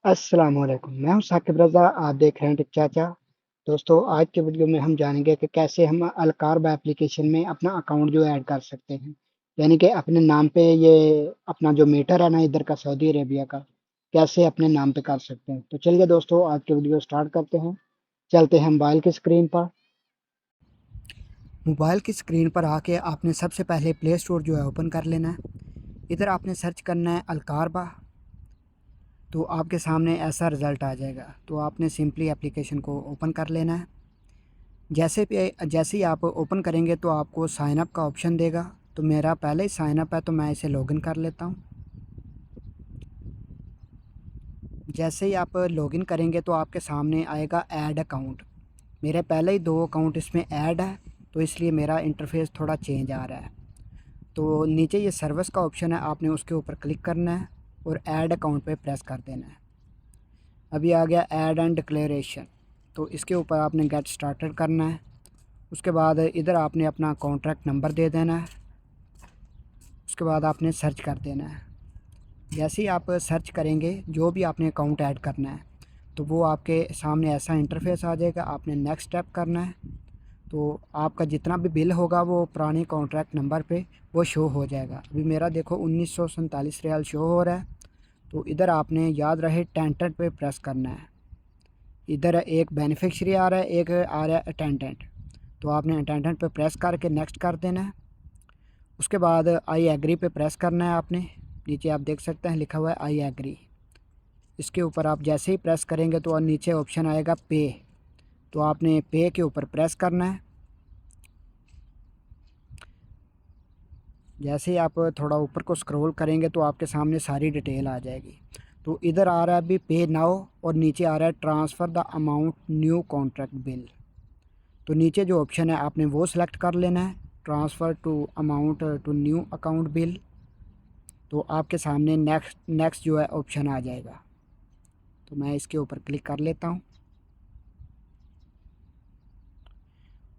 अस्सलाम वालेकुम, मैं हूँ साकिब रज़ा, आप देख रहे हैं टिक चाचा। दोस्तों, आज के वीडियो में हम जानेंगे कि कैसे हम अलकारब एप्लीकेशन में अपना अकाउंट जो है ऐड कर सकते हैं। यानी कि अपने नाम पे ये अपना जो मीटर है ना इधर का सऊदी अरेबिया का, कैसे अपने नाम पे कर सकते हैं। तो चलिए दोस्तों, आज के वीडियो स्टार्ट करते हैं। चलते हैं मोबाइल की स्क्रीन पर। मोबाइल की स्क्रीन पर आके आपने सबसे पहले प्ले स्टोर जो है ओपन कर लेना है। इधर आपने सर्च करना है अलकारबा, तो आपके सामने ऐसा रिज़ल्ट आ जाएगा। तो आपने सिंपली एप्लीकेशन को ओपन कर लेना है। जैसे ही आप ओपन करेंगे तो आपको साइन अप का ऑप्शन देगा। तो मेरा पहले ही साइन अप है तो मैं इसे लॉगिन कर लेता हूँ। जैसे ही आप लॉगिन करेंगे तो आपके सामने आएगा ऐड अकाउंट। मेरे पहले ही 2 अकाउंट इसमें ऐड है, तो इसलिए मेरा इंटरफेस थोड़ा चेंज आ रहा है। तो नीचे ये सर्विस का ऑप्शन है, आपने उसके ऊपर क्लिक करना है और ऐड अकाउंट पे प्रेस कर देना है। अभी आ गया ऐड एंड डिक्लेरेशन, तो इसके ऊपर आपने गेट स्टार्टेड करना है। उसके बाद इधर आपने अपना कॉन्ट्रैक्ट नंबर दे देना है। उसके बाद आपने सर्च कर देना है। जैसे ही आप सर्च करेंगे जो भी आपने अकाउंट ऐड करना है तो वो आपके सामने ऐसा इंटरफेस आ जाएगा। आपने नेक्स्ट स्टेप करना है। तो आपका जितना भी बिल होगा वो पुराने कॉन्ट्रैक्ट नंबर पे वो शो हो जाएगा। अभी मेरा देखो 1947 रियाल शो हो रहा है। तो इधर आपने याद रहे टेंटेंट पे प्रेस करना है। इधर एक बेनिफिशियरी आ रहा है, एक आ रहा है अटेंडेंट। तो आपने अटेंडेंट पे प्रेस करके नेक्स्ट कर देना है। उसके बाद आई एग्री पे प्रेस करना है आपने। नीचे आप देख सकते हैं लिखा हुआ है आई एग्री। इसके ऊपर आप जैसे ही प्रेस करेंगे तो नीचे ऑप्शन आएगा पे। तो आपने पे के ऊपर प्रेस करना है। जैसे ही आप थोड़ा ऊपर को स्क्रॉल करेंगे तो आपके सामने सारी डिटेल आ जाएगी। तो इधर आ रहा है अभी पे नाउ और नीचे आ रहा है transfer the amount new contract bill. तो नीचे जो ऑप्शन है आपने वो सिलेक्ट कर लेना है, transfer to amount to new account bill. तो आपके सामने नेक्स्ट नेक्स्ट जो है ऑप्शन आ जाएगा। तो मैं इसके ऊपर क्लिक कर लेता हूँ।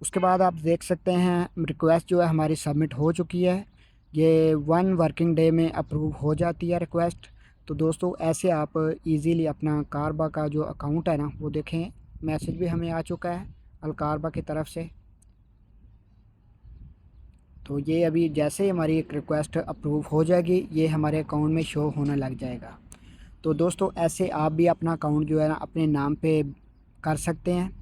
उसके बाद आप देख सकते हैं रिक्वेस्ट जो है हमारी सबमिट हो चुकी है। ये 1 वर्किंग डे में अप्रूव हो जाती है रिक्वेस्ट। तो दोस्तों ऐसे आप इजीली अपना कारबा का जो अकाउंट है ना वो देखें, मैसेज भी हमें आ चुका है अलकारबा की तरफ से। तो ये अभी जैसे ही हमारी एक रिक्वेस्ट अप्रूव हो जाएगी ये हमारे अकाउंट में शो होने लग जाएगा। तो दोस्तों ऐसे आप भी अपना अकाउंट जो है ना अपने नाम पे कर सकते हैं।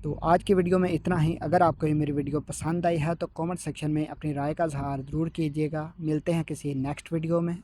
तो आज की वीडियो में इतना ही। अगर आपको ये मेरी वीडियो पसंद आई है तो कमेंट सेक्शन में अपनी राय का इज़हार ज़रूर कीजिएगा। मिलते हैं किसी नेक्स्ट वीडियो में।